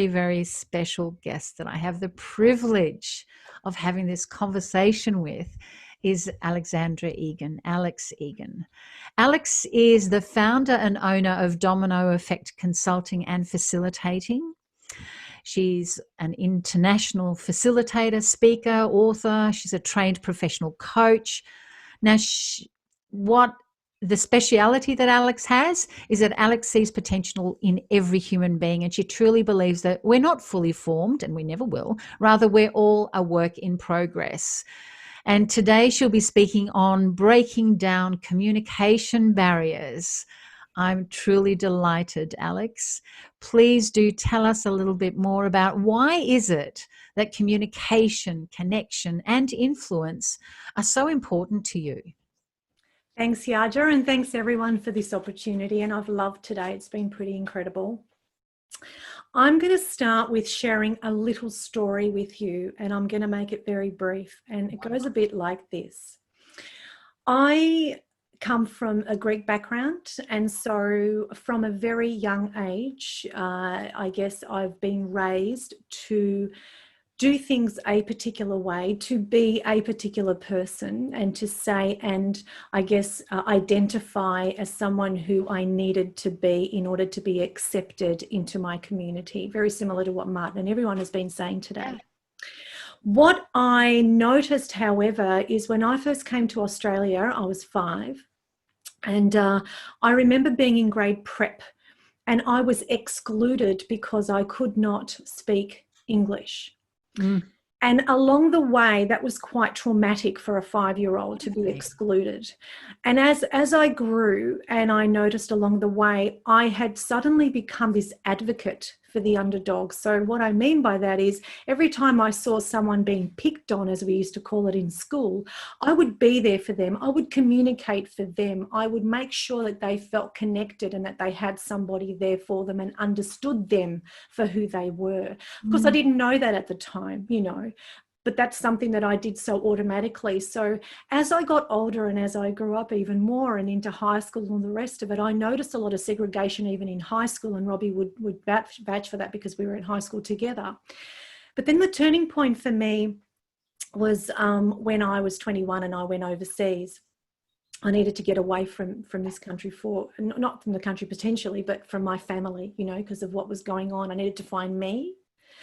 very, very special guest that I have the privilege of having this conversation with is Alexandra Egan, Alex Egan. Alex is the founder and owner of Domino Effect Consulting and Facilitating. She's an international facilitator, speaker, author. She's a trained professional coach. Now, what the speciality that Alex has is that Alex sees potential in every human being, and she truly believes that we're not fully formed, and we never will. Rather, we're all a work in progress. And today she'll be speaking on breaking down communication barriers. I'm truly delighted, Alex. Please do tell us a little bit more about why is it that communication, connection, and influence are so important to you? Thanks, Yaja, and thanks everyone for this opportunity. And I've loved today. It's been pretty incredible. I'm going to start with sharing a little story with you, and I'm going to make it very brief. And it goes a bit like this. I come from a Greek background, and so from a very young age, I guess I've been raised to do things a particular way, to be a particular person, and to say and I guess identify as someone who I needed to be in order to be accepted into my community. Very similar to what Martin and everyone has been saying today. What I noticed, however, is when I first came to Australia, I was 5. And I remember being in grade prep, and I was excluded because I could not speak English. And along the way, that was quite traumatic for a 5-year-old to be excluded. And as I grew and I noticed along the way, I had suddenly become this advocate for the underdog. So what I mean by that is every time I saw someone being picked on, as we used to call it in school, I would be there for them. I would communicate for them. I would make sure that they felt connected and that they had somebody there for them and understood them for who they were. Of course, I didn't know that at the time, you know, but that's something that I did so automatically. So as I got older and as I grew up even more and into high school and the rest of it, I noticed a lot of segregation even in high school, and Robbie would vouch for that because we were in high school together. But then the turning point for me was when I was 21 and I went overseas. I needed to get away from this country, for not from the country potentially, but from my family, you know, because of what was going on. I needed to find me.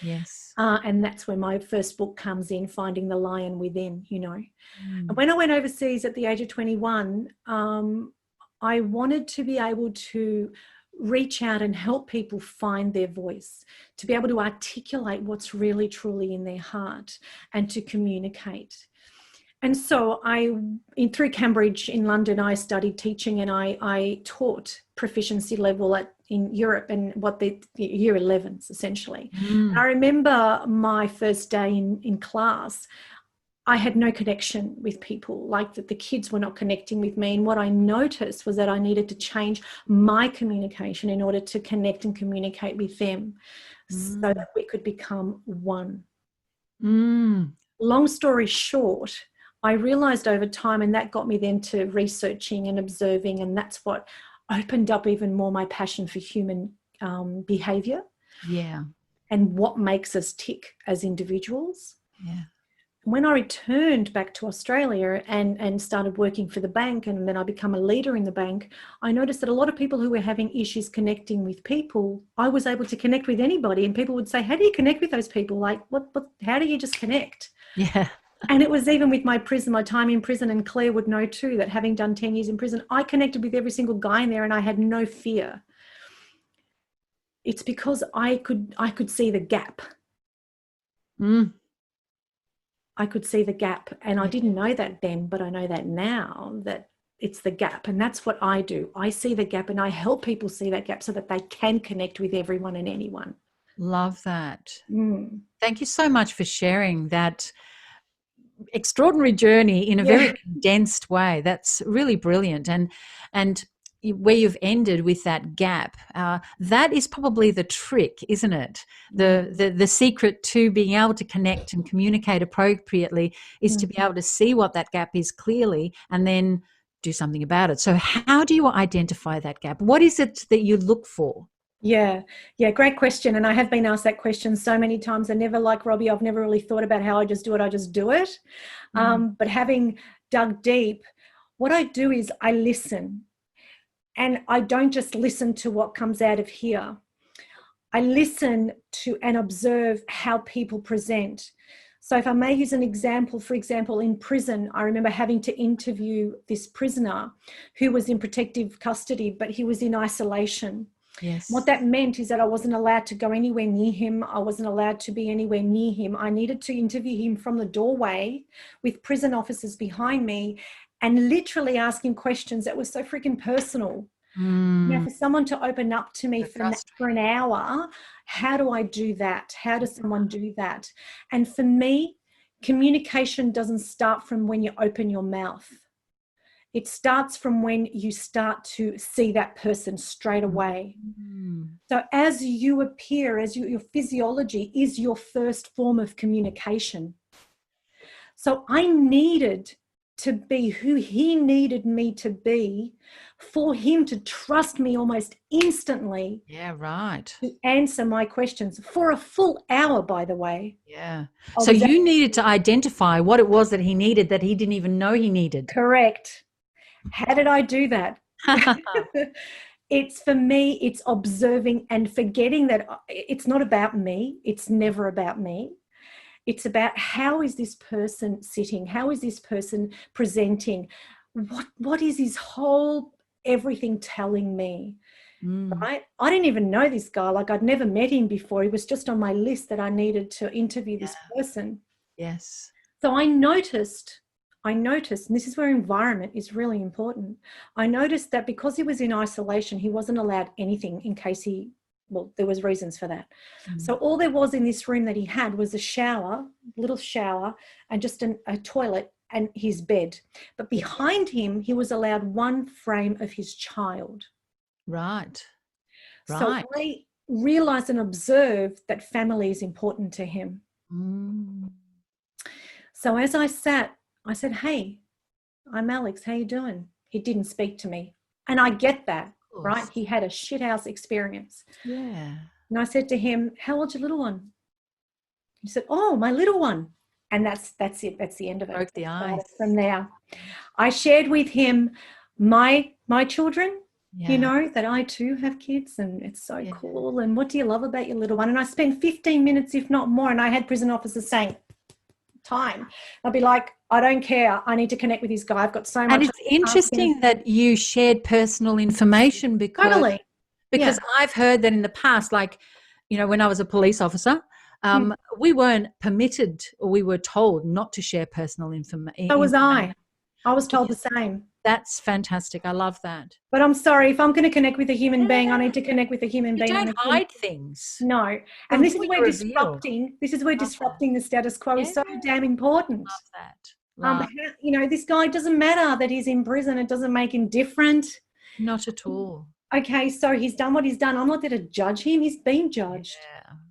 Yes. And that's where my first book comes in, Finding the Lion Within, you know. And when I went overseas at the age of 21, I wanted to be able to reach out and help people find their voice, to be able to articulate what's really, truly in their heart and to communicate. And so through Cambridge in London, I studied teaching, and I taught proficiency level in Europe and what the year 11s essentially. I remember my first day in class, I had no connection with people, like that the kids were not connecting with me. And what I noticed was that I needed to change my communication in order to connect and communicate with them so that we could become one. Long story short, I realized over time, and that got me then to researching and observing, and that's what opened up even more my passion for human behavior. Yeah. And what makes us tick as individuals. Yeah. When I returned back to Australia and started working for the bank, and then I become a leader in the bank, I noticed that a lot of people who were having issues connecting with people, I was able to connect with anybody, and people would say, how do you connect with those people? Like, how do you just connect? Yeah. And it was even with my time in prison, and Claire would know too, that having done 10 years in prison, I connected with every single guy in there and I had no fear. It's because I could see the gap. I could see the gap, and I didn't know that then, but I know that now, that it's the gap. And that's what I do. I see the gap and I help people see that gap so that they can connect with everyone and anyone. Love that. Thank you so much for sharing that extraordinary journey in a very condensed way. That's really brilliant. And where you've ended with that gap, that is probably the trick, isn't it? The secret to being able to connect and communicate appropriately is to be able to see what that gap is clearly and then do something about it. So how do you identify that gap? What is it that you look for? Yeah, yeah, great question. And I have been asked that question so many times. I never, like Robbie, I've never really thought about how I just do it. I just do it. But having dug deep, what I do is I listen. And I don't just listen to what comes out of here. I listen to and observe how people present. So if I may use an example, for example, in prison, I remember having to interview this prisoner who was in protective custody, but he was in isolation. Yes. What that meant is that I wasn't allowed to go anywhere near him. I wasn't allowed to be anywhere near him. I needed to interview him from the doorway with prison officers behind me and literally asking questions that were so freaking personal. Now, for someone to open up to me for an hour, how do I do that? How does someone do that? And for me, communication doesn't start from when you open your mouth. It starts from when you start to see that person straight away. So as you appear, your physiology is your first form of communication. So I needed to be who he needed me to be for him to trust me almost instantly. Yeah, right. To answer my questions for a full hour, by the way. Yeah. So you needed to identify what it was that he needed that he didn't even know he needed. Correct. How did I do that? It's, for me, it's observing and forgetting that it's not about me. It's never about me. It's about how is this person sitting? How is this person presenting? What is his whole everything telling me? Right? I didn't even know this guy. Like, I'd never met him before. He was just on my list that I needed to interview this person. Yes. So I noticed, and this is where environment is really important. I noticed that because he was in isolation, he wasn't allowed anything in case there was reasons for that. So all there was in this room that he had was a shower, little shower, and just a toilet and his bed. But behind him, he was allowed one frame of his child. Right. So I realized and observed that family is important to him. So as I sat, I said, "Hey, I'm Alex. How you doing?" He didn't speak to me. And I get that. Right? He had a shithouse experience. Yeah. And I said to him, "How old's your little one?" He said, "Oh, my little one." And that's it. That's the end of it. Broke the ice. From there, I shared with him my children, you know, that I too have kids, and it's so cool. And what do you love about your little one? And I spent 15 minutes, if not more, and I had prison officers saying, time. I'll be like, "I don't care. I need to connect with this guy. I've got so much." And it's interesting that you shared personal information because I've heard that in the past, like, you know, when I was a police officer, we weren't permitted, or we were told not to share personal information. So was I. I was told the same. That's fantastic. I love that. But I'm sorry, if I'm going to connect with a human being, I need to connect with a human being. Don't hide things. No. And this is where disrupting the status quo is so damn important. Love that. You know, this guy, doesn't matter that he's in prison. It doesn't make him different. Not at all. Okay, so he's done what he's done. I'm not there to judge him. He's been judged.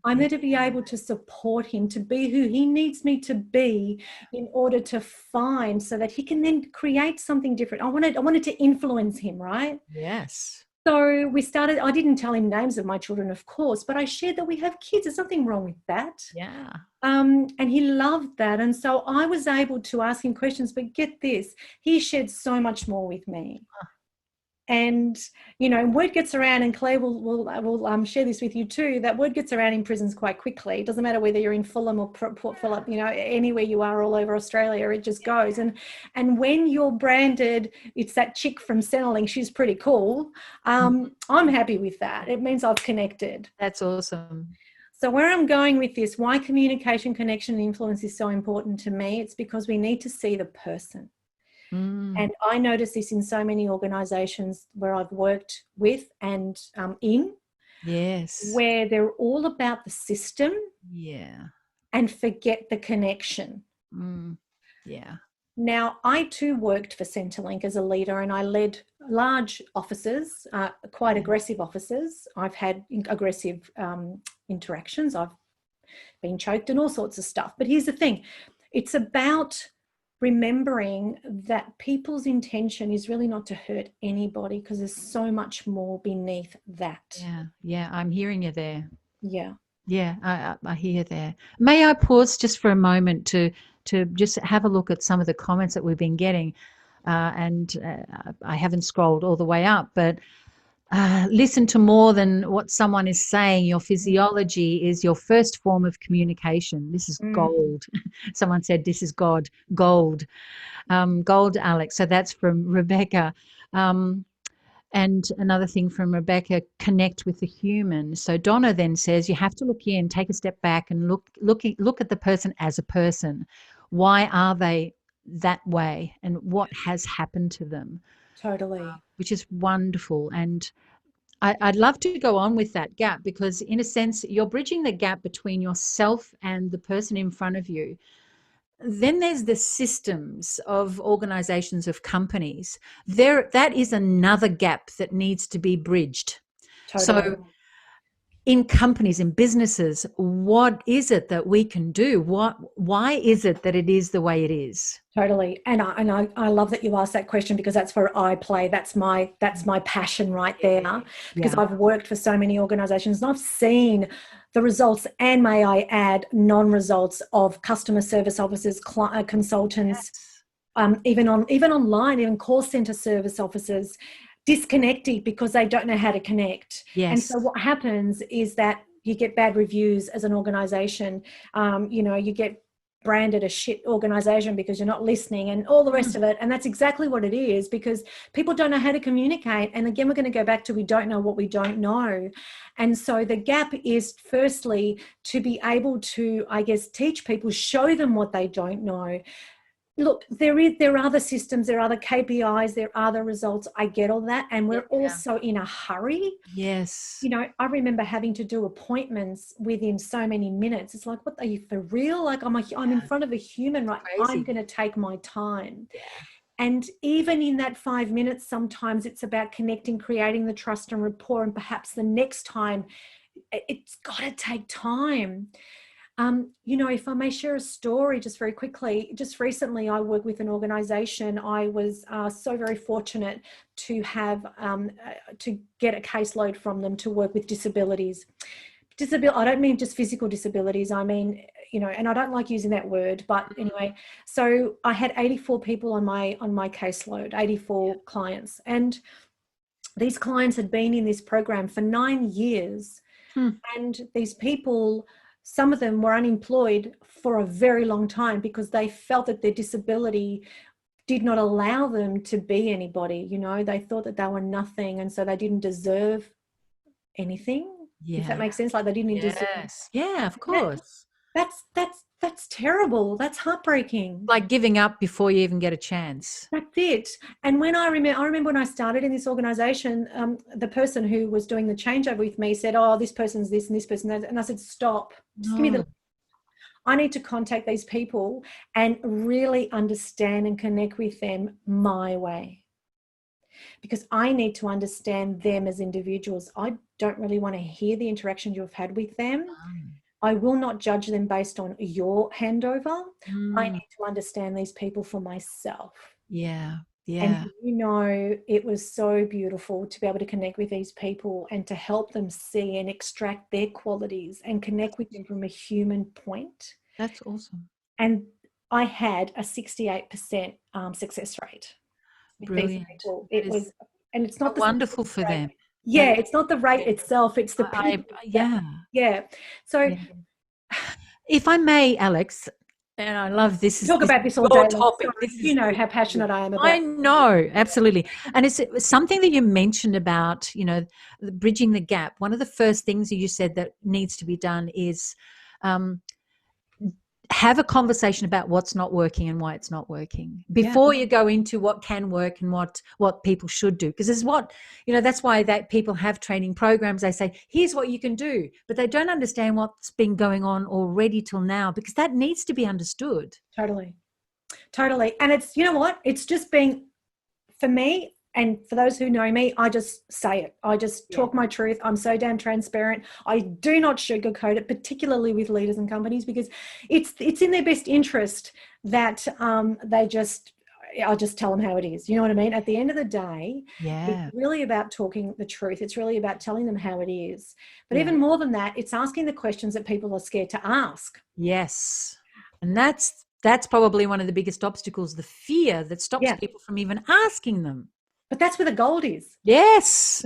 I'm there to be able to support him, to be who he needs me to be in order to find, so that he can then create something different. I wanted to influence him, right? Yes. So we started, I didn't tell him names of my children, of course, but I shared that we have kids. There's nothing wrong with that. Yeah. And he loved that. And so I was able to ask him questions, but get this, he shared so much more with me. And, you know, word gets around, and Claire will share this with you too, that word gets around in prisons quite quickly. It doesn't matter whether you're in Fulham or Port Phillip, you know, anywhere you are all over Australia, it just goes. And when you're branded, it's that chick from Centrelink, she's pretty cool. I'm happy with that. It means I've connected. That's awesome. So where I'm going with this, why communication, connection, and influence is so important to me, it's because we need to see the person. And I notice this in so many organisations where I've worked with and in. Yes. Where they're all about the system. Yeah. And forget the connection. Yeah. Now, I too worked for Centrelink as a leader, and I led large offices, quite aggressive offices. I've had aggressive interactions. I've been choked and all sorts of stuff. But here's the thing. It's about remembering that people's intention is really not to hurt anybody, because there's so much more beneath that. Yeah, I'm hearing you there. Yeah. Yeah, I hear you there. May I pause just for a moment to just have a look at some of the comments that we've been getting, and I haven't scrolled all the way up, but listen to more than what someone is saying. Your physiology is your first form of communication. This is gold. Someone said this is God, gold. Gold, Alex. So that's from Rebecca. And another thing from Rebecca, connect with the human. So Donna then says you have to look in, take a step back and look at the person as a person. Why are they that way and what has happened to them? Totally. Which is wonderful. And I'd love to go on with that gap, because in a sense, you're bridging the gap between yourself and the person in front of you. Then there's the systems of organizations, of companies. That is another gap that needs to be bridged. Totally. So in companies, in businesses, what is it that we can do? Why is it that it is the way it is? Totally. And I love that you asked that question, because that's where I play. That's my passion right there, because I've worked for so many organizations and I've seen the results, and may I add, non-results of customer service officers, consultants, even online, even call center service officers, disconnected because they don't know how to connect. Yes. And so what happens is that you get bad reviews as an organization. You get branded a shit organization because you're not listening and all the rest of it. And that's exactly what it is, because people don't know how to communicate. And again, we're going to go back to we don't know what we don't know. And so the gap is firstly to be able to, I guess, teach people, show them what they don't know. Look, there are other systems, there are other KPIs, there are other results. I get all that. And we're also in a hurry. Yes. I remember having to do appointments within so many minutes. It's like, what are you, for real? Like I'm in front of a human, right? Crazy. I'm going to take my time. Yeah. And even in that 5 minutes, sometimes it's about connecting, creating the trust and rapport. And perhaps the next time, it's got to take time. If I may share a story just very quickly, just recently I worked with an organization. I was so very fortunate to have to get a caseload from them to work with disabilities. I don't mean just physical disabilities. I mean, and I don't like using that word, but anyway, so I had 84 people on my caseload, 84 clients. And these clients had been in this program for 9 years. And these people, some of them were unemployed for a very long time because they felt that their disability did not allow them to be anybody. They thought that they were nothing, and so they didn't deserve anything. Yeah. If that makes sense, like they didn't deserve. Yeah, of course. That's terrible. That's heartbreaking. Like giving up before you even get a chance. That's it. And when I remember when I started in this organization, the person who was doing the changeover with me said, "Oh, this person's this and this person that." And I said, "Stop. Just give me I need to contact these people and really understand and connect with them my way, because I need to understand them as individuals. I don't really want to hear the interaction you've had with them. I will not judge them based on your handover. I need to understand these people for myself." Yeah. And it was so beautiful to be able to connect with these people and to help them see and extract their qualities and connect with them from a human point. That's awesome. And I had a 68% success rate with Brilliant. these people. It was, and it's not wonderful for them. Yeah, it's not the rate itself, it's the people. So if I may, Alex, and I love this. Talk about this all day. Topic. You know how passionate I am about it. I know, absolutely. And it's something that you mentioned about, bridging the gap. One of the first things that you said that needs to be done is have a conversation about what's not working and why it's not working before you go into what can work and what people should do. Because it's that's why that people have training programs. They say, here's what you can do, but they don't understand what's been going on already till now, because that needs to be understood. Totally. And it's, it's just being, for me, And for those who know me, I just say it. I just talk my truth. I'm so damn transparent. I do not sugarcoat it, particularly with leaders and companies, because it's in their best interest that I'll just tell them how it is. You know what I mean? At the end of the day, it's really about talking the truth. It's really about telling them how it is. But even more than that, it's asking the questions that people are scared to ask. Yes. And that's probably one of the biggest obstacles, the fear that stops people from even asking them. But that's where the gold is. Yes.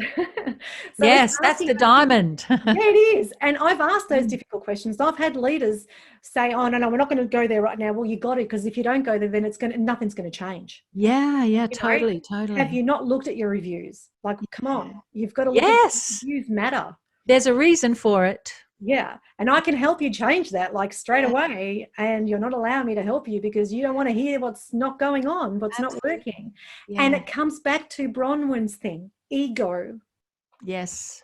Yes, that's the diamond. Yeah, it is. And I've asked those difficult questions. I've had leaders say, oh, no, we're not going to go there right now. Well, you got to, because if you don't go there, then nothing's going to change. Yeah, totally. Have you not looked at your reviews? Like, come on, you've got to look at reviews matter. There's a reason for it. Yeah. And I can help you change that like straight away. And you're not allowing me to help you because you don't want to hear what's not going on, what's not working. Yeah. And it comes back to Bronwyn's thing, ego. Yes.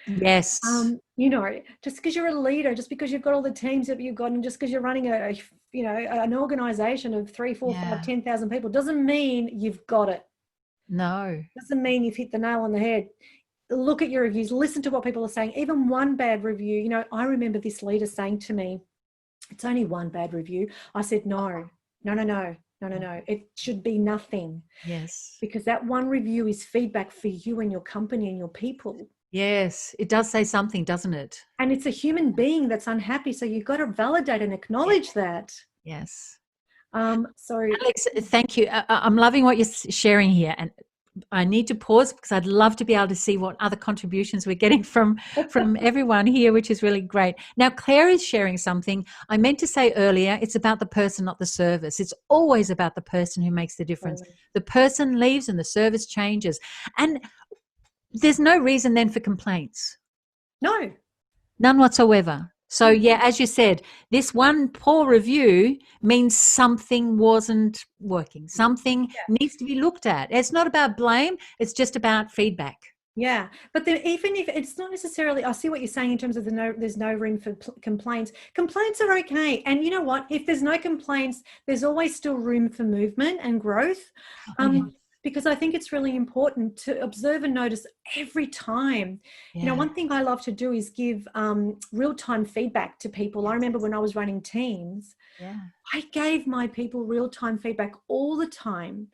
You know, just because you're a leader, just because you've got all the teams that you've got, and just because you're running an organization of 3, 4, 5, 10,000 people doesn't mean you've got it. No. Doesn't mean you've hit the nail on the head. Look at your reviews, listen to what people are saying. Even one bad review, you know, I remember this leader saying to me, it's only one bad review. I said, no. It should be nothing. Yes. Because that one review is feedback for you and your company and your people. Yes, it does say something, doesn't it? And it's a human being that's unhappy. So you've got to validate and acknowledge that. Yes. So Alex, thank you. I'm loving what you're sharing here. And I need to pause because I'd love to be able to see what other contributions we're getting from everyone here, which is really great. Now, Claire is sharing something. I meant to say earlier, it's about the person, not the service. It's always about the person who makes the difference. The person leaves and the service changes. And there's no reason then for complaints. No. None whatsoever. So, yeah, as you said, this one poor review means something wasn't working. Something needs to be looked at. It's not about blame. It's just about feedback. Yeah. But then even if it's not necessarily, I see what you're saying in terms of there's no room for complaints. Complaints are okay. And you know what? If there's no complaints, there's always still room for movement and growth. Because I think it's really important to observe and notice every time. You know, one thing I love to do is give real-time feedback to people. I remember when I was running teams, I gave my people real-time feedback all the time,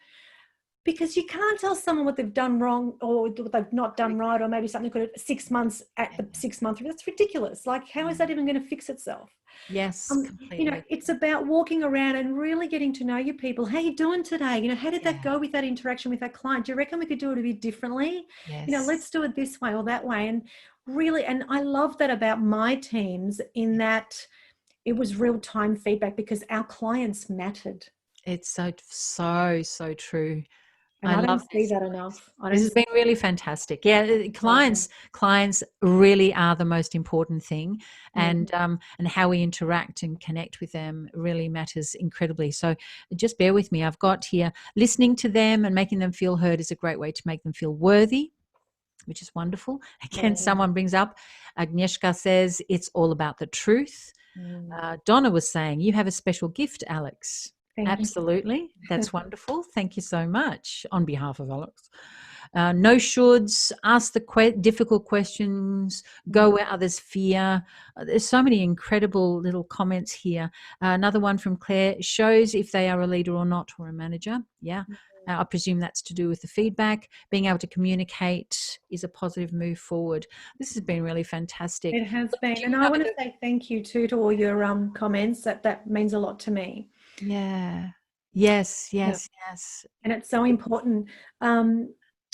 because you can't tell someone what they've done wrong or what they've not done right, or maybe something could have 6 months at the 6 month. That's ridiculous. Like, how is that even going to fix itself? Yes, completely. You know, it's about walking around and really getting to know your people. How are you doing today? You know, how did that go with that interaction with that client? Do you reckon we could do it a bit differently? Yes. You know, let's do it this way or that way. And really, and I love that about my teams, in that it was real-time feedback, because our clients mattered. It's so true. And I don't see that enough. This has been really fantastic. Yeah, clients really are the most important thing, and how we interact and connect with them really matters incredibly. So just bear with me. I've got here, listening to them and making them feel heard is a great way to make them feel worthy, which is wonderful. Again, someone brings up, Agnieszka says, it's all about the truth. Donna was saying, you have a special gift, Alex. Absolutely. That's wonderful. Thank you so much on behalf of Alex. No shoulds, ask the difficult questions, go where others fear. There's so many incredible little comments here. Another one from Claire, shows if they are a leader or not, or a manager. Yeah. I presume that's to do with the feedback. Being able to communicate is a positive move forward. This has been really fantastic. It has been. And I want to say thank you too to all your comments. That means a lot to me. Yeah. Yes. And it's so important. And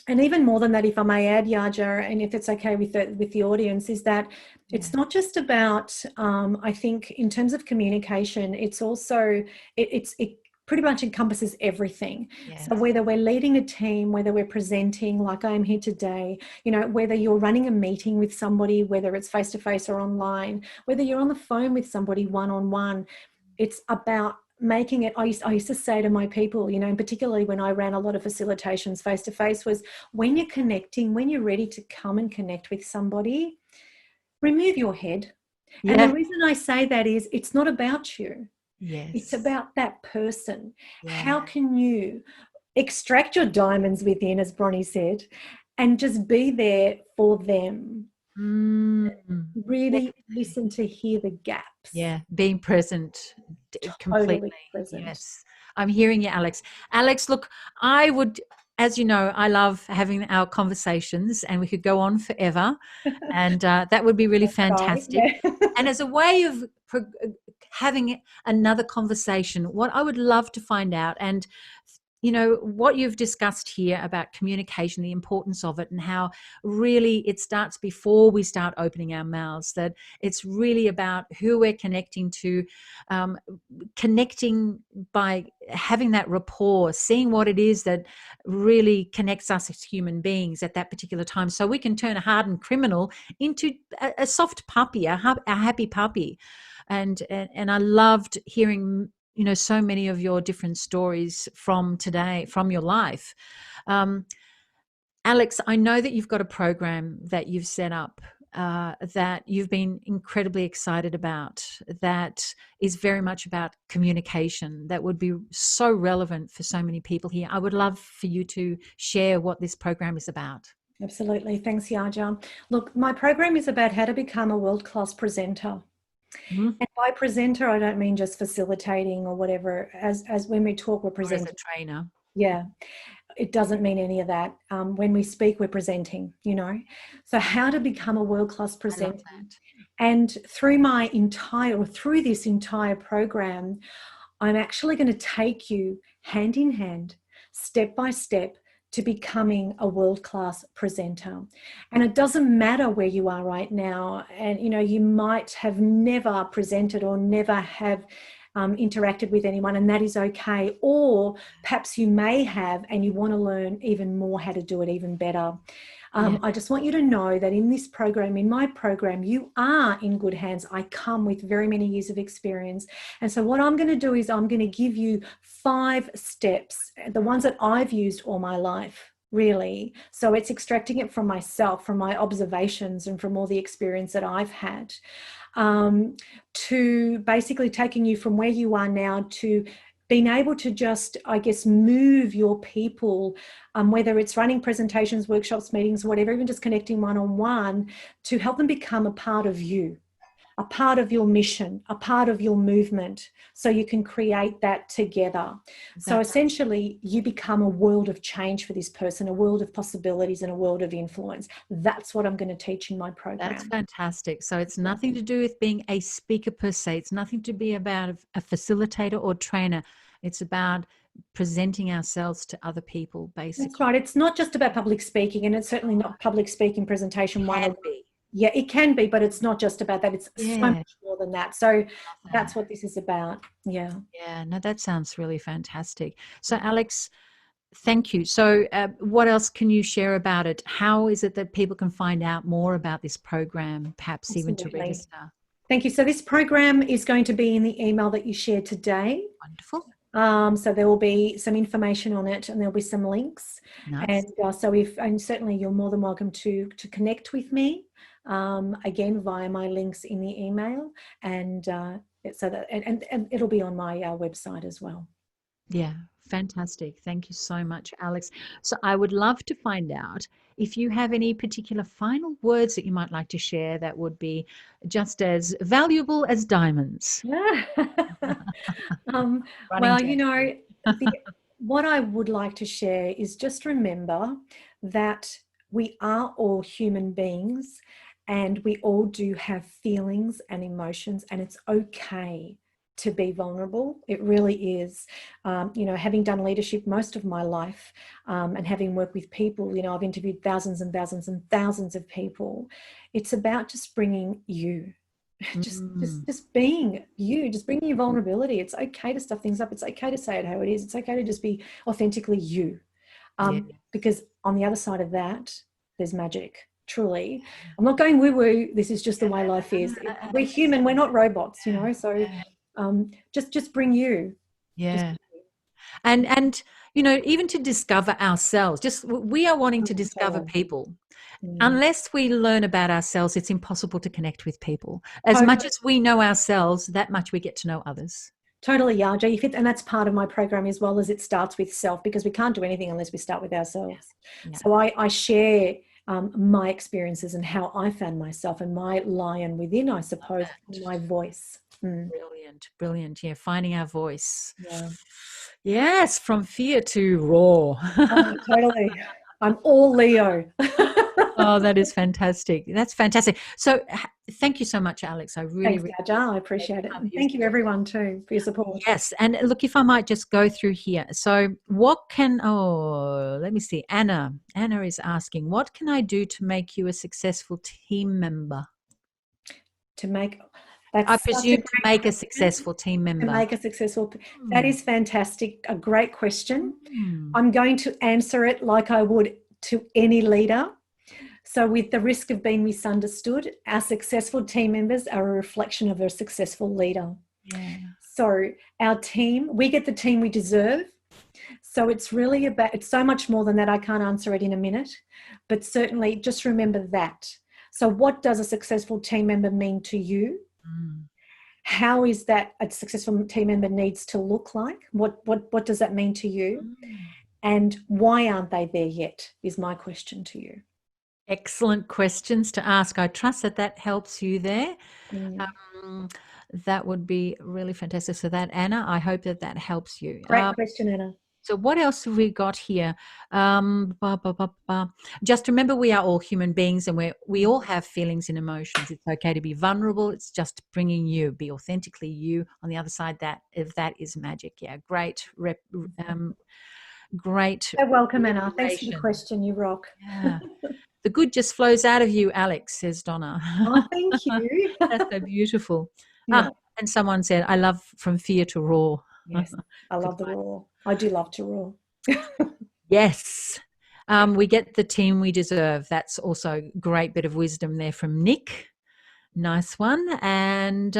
even more than that, if I may add, Yaja, and if it's okay with the audience, is that it's not just about, I think in terms of communication, it's also, it pretty much encompasses everything. So whether we're leading a team, whether we're presenting like I am here today, you know, whether you're running a meeting with somebody, whether it's face-to-face or online, whether you're on the phone with somebody one-on-one, it's about making it, I used to say to my people, you know, and particularly when I ran a lot of facilitations face-to-face, was when you're connecting, when you're ready to come and connect with somebody, remove your head. And the reason I say that is it's not about you. It's about that person. How can you extract your diamonds within, as Bronnie said, and just be there for them. Really listen to hear the gaps. Yeah, being present completely. Totally present. Yes, I'm hearing you, Alex. Alex, look, I would, as you know, I love having our conversations, and we could go on forever, and that would be really fantastic. Yeah. And as a way of having another conversation, what I would love to find out, and you know, what you've discussed here about communication, the importance of it, and how really it starts before we start opening our mouths, that it's really about who we're connecting to, connecting by having that rapport, seeing what it is that really connects us as human beings at that particular time, so we can turn a hardened criminal into a soft puppy, a happy puppy. And I loved hearing, you know, so many of your different stories from today, from your life. Alex, I know that you've got a program that you've set up that you've been incredibly excited about, that is very much about communication, that would be so relevant for so many people here. I would love for you to share what this program is about. Absolutely. Thanks, Yaja. Look, my program is about how to become a world-class presenter. Mm-hmm. And by presenter, I don't mean just facilitating or whatever. As when we talk, we're presenting. Or as a trainer. Yeah, it doesn't mean any of that. When we speak, we're presenting, you know. So how to become a world-class presenter. And through this entire program, I'm actually going to take you hand in hand, step by step, to becoming a world-class presenter. And it doesn't matter where you are right now. And, you know, you might have never presented or never have interacted with anyone, and that is okay. Or perhaps you may have, and you want to learn even more how to do it even better. I just want you to know that in this program, in my program, you are in good hands. I come with very many years of experience. And so what I'm going to do is I'm going to give you 5 steps, the ones that I've used all my life, really. So it's extracting it from myself, from my observations, and from all the experience that I've had, to basically taking you from where you are now to being able to just, I guess, move your people, whether it's running presentations, workshops, meetings, whatever, even just connecting one-on-one, to help them become a part of you, a part of your mission, a part of your movement, so you can create that together. Exactly. So essentially, you become a world of change for this person, a world of possibilities and a world of influence. That's what I'm going to teach in my program. That's fantastic. So it's nothing to do with being a speaker per se. It's nothing to be about a facilitator or trainer. It's about presenting ourselves to other people, basically. That's right. It's not just about public speaking, and it's certainly not public speaking presentation one. Yeah, it can be, but it's not just about that. It's so much more than that. So that's what this is about. Yeah. Yeah, no, that sounds really fantastic. So Alex, thank you. So what else can you share about it? How is it that people can find out more about this program, perhaps even to register? Thank you. So this program is going to be in the email that you shared today. Wonderful. So there will be some information on it, and there'll be some links. Nice. And and certainly you're more than welcome to connect with me, again, via my links in the email, and so that and it'll be on my website as well. Yeah, fantastic. Thank you so much, Alex. So I would love to find out if you have any particular final words that you might like to share that would be just as valuable as diamonds. Well, you know, what I would like to share is just remember that we are all human beings, and we all do have feelings and emotions, and it's okay to be vulnerable. It really is. You know, having done leadership most of my life, and having worked with people, you know, I've interviewed thousands and thousands and thousands of people. It's about just bringing you, just being you, just bringing your vulnerability. It's okay to stuff things up. It's okay to say it how it is. It's okay to just be authentically you. Because on the other side of that, there's magic. Truly, I'm not going woo-woo. This is just the way life is. We're human. We're not robots, you know. So just bring you. Yeah. And you know, even to discover ourselves, we are wanting to discover people. Unless we learn about ourselves, it's impossible to connect with people. As much as we know ourselves, that much we get to know others. Totally, Yaja. And that's part of my program as well, as it starts with self, because we can't do anything unless we start with ourselves. Yeah. So I share my experiences and how I found myself and my lion within, I suppose, my voice. Brilliant. Yeah, finding our voice. Yeah. Yes, from fear to raw. Oh, totally. I'm all Leo. Oh, that is fantastic. That's fantastic. So thank you so much, Alex. I really, Thanks, Yaja. I appreciate it. And thank you, everyone, too, for your support. Yes. And look, if I might just go through here. So let me see. Anna is asking, what can I do to make you a successful team member? I presume to make a successful team member. To make a successful. That is fantastic. A great question. I'm going to answer it like I would to any leader. So with the risk of being misunderstood, our successful team members are a reflection of a successful leader. Yeah. So our team, we get the team we deserve. So it's really it's so much more than that. I can't answer it in a minute, but certainly just remember that. So what does a successful team member mean to you? How is that a successful team member needs to look like? What does that mean to you? And why aren't they there yet is my question to you. Excellent questions to ask. I trust that helps you there. That would be really fantastic. So that, Anna, I hope that helps you. Great question, Anna. So what else have we got here? Just remember, we are all human beings, and we all have feelings and emotions. It's okay to be vulnerable. It's just bringing you, be authentically you. On the other side, that is magic. Yeah, great. Great. You're welcome, Anna. Thanks for the question. You rock. Yeah. The good just flows out of you, Alex, says Donna. Oh, thank you. That's so beautiful. Yeah. And someone said, I love from fear to raw. Yes, I love the raw. I do love to raw. Yes. We get the team we deserve. That's also a great bit of wisdom there from Nick. Nice one. And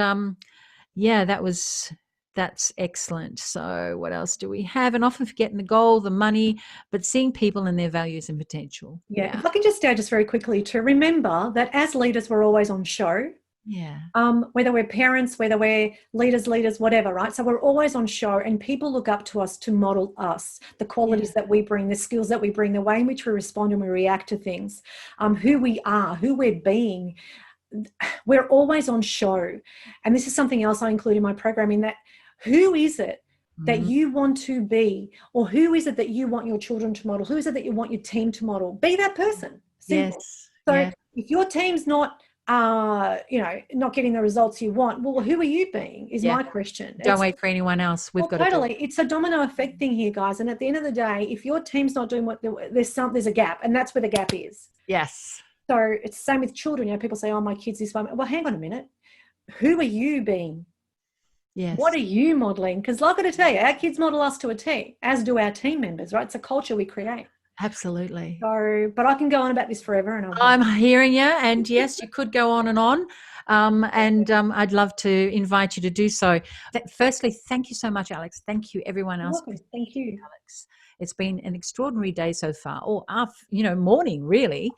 that's excellent. So what else do we have? And often forgetting the goal, the money, but seeing people and their values and potential. Yeah. If I can just add just very quickly to remember that as leaders, we're always on show. Yeah. Whether we're parents, whether we're leaders, whatever, right? So we're always on show, and people look up to us to model us, the qualities that we bring, the skills that we bring, the way in which we respond and we react to things, who we are, who we're being. We're always on show. And this is something else I include in my program, in that who is it that you want to be, or who is it that you want your children to model? Who is it that you want your team to model? Be that person. Simple. Yes. So if your team's not not getting the results you want, well, who are you being is my question. Don't wait for anyone else. We've got totally. It's a domino effect thing here, guys. And at the end of the day, if your team's not doing what there's a gap, and that's where the gap is. Yes. So it's the same with children. People say, oh, my kid's this way. Well, hang on a minute. Who are you being? Yes. What are you modeling? Because like I got to tell you, our kids model us to a T, as do our team members, right? It's a culture we create. Absolutely. So, but I can go on about this forever. And I'm hearing you. And yes, you could go on and on. I'd love to invite you to do so. Firstly, thank you so much, Alex. Thank you, everyone else. Thank you, Alex. It's been an extraordinary day so far, or morning, really.